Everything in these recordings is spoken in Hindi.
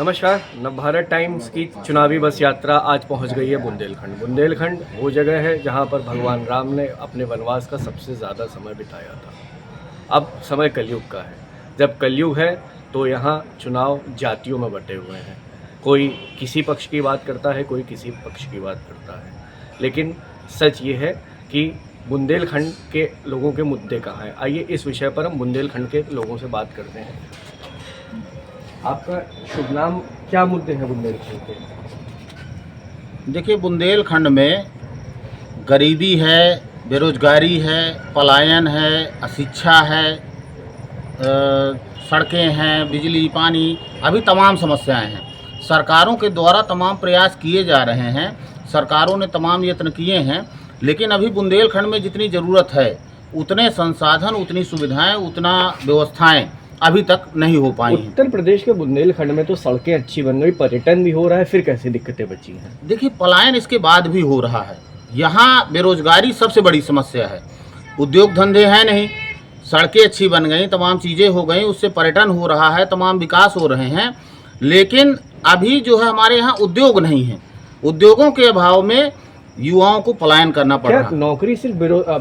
नमस्कार। नवभारत टाइम्स की चुनावी बस यात्रा आज पहुंच गई है बुंदेलखंड। बुंदेलखंड वो जगह है जहां पर भगवान राम ने अपने वनवास का सबसे ज़्यादा समय बिताया था। अब समय कलयुग का है। जब कलयुग है तो यहाँ चुनाव जातियों में बटे हुए हैं। कोई किसी पक्ष की बात करता है, कोई किसी पक्ष की बात करता है, लेकिन सच ये है कि बुंदेलखंड के लोगों के मुद्दे कहाँ हैं। आइए इस विषय पर हम बुंदेलखंड के लोगों से बात करते हैं। आपका शुभ नाम, क्या मुद्दे हैं बुंदेलखंड के? देखिए, बुंदेलखंड में गरीबी है, बेरोजगारी है, पलायन है, अशिक्षा है, सड़कें हैं, बिजली, पानी, अभी तमाम समस्याएं हैं। सरकारों के द्वारा तमाम प्रयास किए जा रहे हैं, सरकारों ने तमाम यत्न किए हैं, लेकिन अभी बुंदेलखंड में जितनी ज़रूरत है उतने संसाधन, उतनी सुविधाएं, उतना व्यवस्थाएं अभी तक नहीं हो पाई हैं। उत्तर प्रदेश के बुंदेलखंड में तो सड़कें अच्छी बन गई, पर्यटन भी हो रहा है, फिर कैसे दिक्कतें बची हैं? देखिए, पलायन इसके बाद भी हो रहा है। यहाँ बेरोजगारी सबसे बड़ी समस्या है। उद्योग धंधे हैं नहीं, सड़कें अच्छी बन गई, तमाम चीज़ें हो गई, उससे पर्यटन हो रहा है, तमाम विकास हो रहे हैं, लेकिन अभी जो है हमारे यहाँ उद्योग नहीं है। उद्योगों के अभाव में युवाओं को पलायन करना पड़ रहा है। नौकरी सिर्फ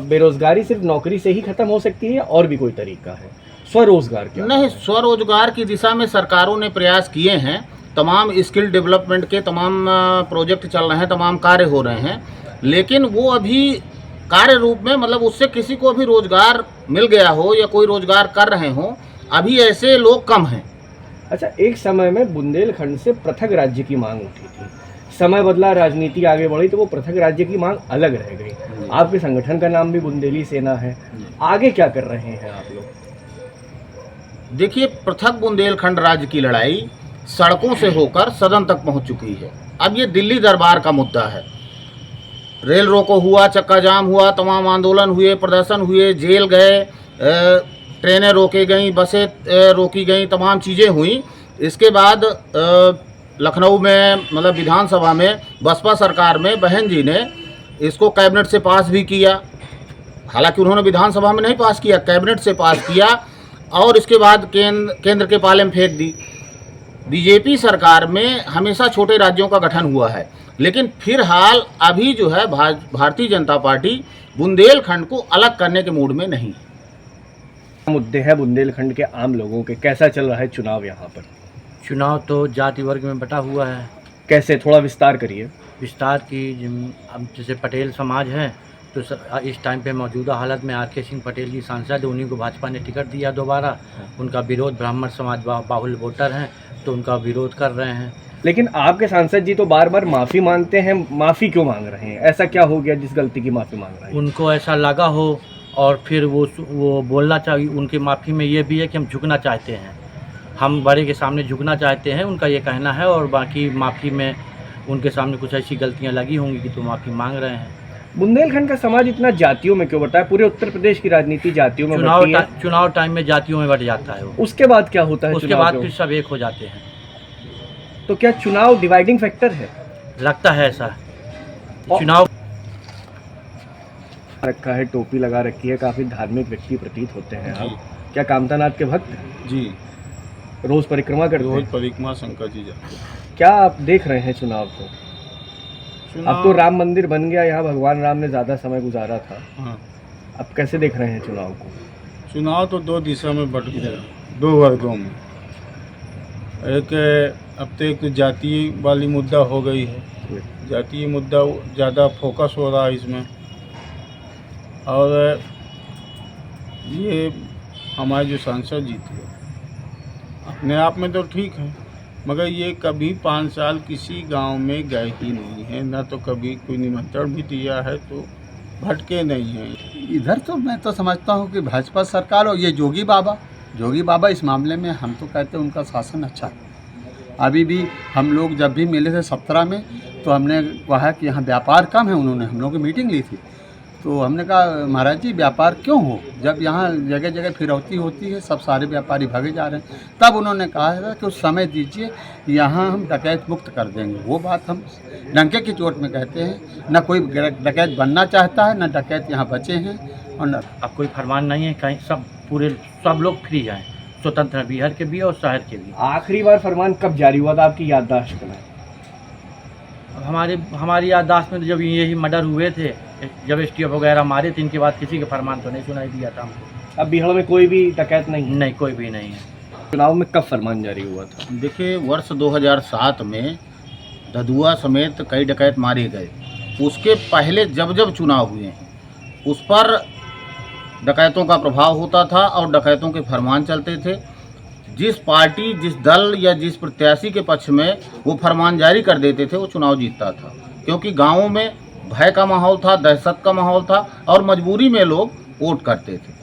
बेरोजगारी सिर्फ नौकरी से ही खत्म हो सकती है, और भी कोई तरीका है? स्वरोजगार क्या? नहीं, स्वरोजगार की दिशा में सरकारों ने प्रयास किए हैं। तमाम स्किल डेवलपमेंट के तमाम प्रोजेक्ट चल रहे हैं, तमाम कार्य हो रहे हैं, लेकिन वो अभी कार्य रूप में, मतलब उससे किसी को अभी रोजगार मिल गया हो या कोई रोजगार कर रहे हो, अभी ऐसे लोग कम हैं। अच्छा, एक समय में बुंदेलखंड से पृथक राज्य की मांग उठी थी। समय बदला, राजनीति आगे बढ़ी, तो वो पृथक राज्य की मांग अलग रह गई। आपके संगठन का नाम भी बुंदेली सेना है। आगे क्या कर रहे हैं आप लोग? देखिए, पृथक बुंदेलखंड राज्य की लड़ाई सड़कों से होकर सदन तक पहुंच चुकी है। अब ये दिल्ली दरबार का मुद्दा है। रेल रोको हुआ, चक्का जाम हुआ, तमाम आंदोलन हुए, प्रदर्शन हुए, जेल गए, ट्रेनें रोके गईं, बसें रोकी गईं, तमाम चीज़ें हुई। इसके बाद लखनऊ में, मतलब विधानसभा में, बसपा सरकार में बहन जी ने इसको कैबिनेट से पास भी किया। हालांकि उन्होंने विधानसभा में नहीं पास किया, कैबिनेट से पास किया, और इसके बाद केंद्र के पाले में फेंक दी। बीजेपी सरकार में हमेशा छोटे राज्यों का गठन हुआ है, लेकिन फिलहाल अभी जो है भारतीय जनता पार्टी बुंदेलखंड को अलग करने के मूड में नहीं है। मुद्दे हैं बुंदेलखंड के आम लोगों के। कैसा चल रहा है चुनाव यहाँ पर? चुनाव तो जाति वर्ग में बटा हुआ है। कैसे, थोड़ा विस्तार करिए। विस्तार की, अब जैसे पटेल समाज है तो इस टाइम पे मौजूदा हालत में आर.के. सिंह पटेल जी सांसद, उन्हीं को भाजपा ने टिकट दिया दोबारा। उनका विरोध, ब्राह्मण समाज बाहुल वोटर हैं तो उनका विरोध कर रहे हैं। लेकिन आपके सांसद जी तो बार बार माफ़ी मांगते हैं। माफ़ी क्यों मांग रहे हैं? ऐसा क्या हो गया जिस गलती की माफ़ी मांग रहे हैं? उनको ऐसा लगा हो, और फिर वो बोलना चाहिए। उनकी माफ़ी में ये भी है कि हम झुकना चाहते हैं, हम बड़े के सामने झुकना चाहते हैं, उनका ये कहना है। और बाकी माफ़ी में उनके सामने कुछ ऐसी गलतियाँ लगी होंगी कि तो माफ़ी मांग रहे हैं। बुंदेलखंड का समाज इतना जातियों में क्यों बटा है? पूरे उत्तर प्रदेश की राजनीति जातियों में बटी है। चुनाव टाइम में जातियों में बट जाता है वो। उसके बाद क्या होता है? उसके बाद फिर सब एक हो जाते हैं। तो क्या चुनाव डिवाइडिंग फैक्टर है? लगता है ऐसा। चुनाव रखा है, टोपी लगा रखी है, काफी धार्मिक व्यक्ति प्रतीत होते हैं आप। क्या कामतानाथ के भक्त हैं? जी, रोज परिक्रमा करते हैं? रोज परिक्रमा शंकर जी जाते हैं। क्या आप देख रहे हैं चुनाव को? अब तो राम मंदिर बन गया, यहाँ भगवान राम ने ज्यादा समय गुजारा था। हाँ, अब कैसे देख रहे हैं चुनाव को? चुनाव तो दो दिशा में बट गया, दो वर्गों में। एक अब तो एक जातीय वाली मुद्दा हो गई है, जातीय मुद्दा ज़्यादा फोकस हो रहा है इसमें। और ये हमारे जो सांसद जी थे अपने आप में तो ठीक है, मगर ये कभी 5 साल किसी गांव में गए ही नहीं है, ना तो कभी कोई निमंत्रण भी दिया है, तो भटके नहीं हैं। इधर तो मैं तो समझता हूँ कि भाजपा सरकार और ये जोगी बाबा इस मामले में हम तो कहते हैं उनका शासन अच्छा है। अभी भी हम लोग जब भी मिले थे 17 में, तो हमने कहा कि यहाँ व्यापार कम है। उन्होंने हम लोगों की मीटिंग ली थी, तो हमने कहा महाराज जी व्यापार क्यों हो, जब यहाँ जगह जगह फिरौती होती है, सब सारे व्यापारी भागे जा रहे हैं। तब उन्होंने कहा था कि उस समय दीजिए, यहाँ हम डकैत मुक्त कर देंगे। वो बात हम डंके की चोट में कहते हैं। न कोई डकैत बनना चाहता है, न डकैत यहाँ बचे हैं, और न अब कोई फरमान नहीं है कहीं, सब लोग फ्री जाएं, स्वतंत्र बिहार के भी और शहर के भी। आखिरी बार फरमान कब जारी हुआ था, आपकी याददाश्त में? अब हमारी याददाश्त में जब यही मर्डर हुए थे, जब एसटीएफ वगैरह मारे थे, इनके बाद किसी के फरमान तो नहीं सुनाई दिया था हमको। अब बिहार में कोई भी डकैत नहीं? नहीं, कोई भी नहीं है। चुनाव में कब फरमान जारी हुआ था? देखिए, वर्ष 2007 में धधुआ समेत कई डकैत मारे गए। उसके पहले जब जब चुनाव हुए हैं उस पर डकैतों का प्रभाव होता था और डकैतों के फरमान चलते थे। जिस पार्टी, जिस दल या जिस प्रत्याशी के पक्ष में वो फरमान जारी कर देते थे वो चुनाव जीतता था, क्योंकि गाँवों में भय का माहौल था, दहशत का माहौल था और मजबूरी में लोग वोट करते थे।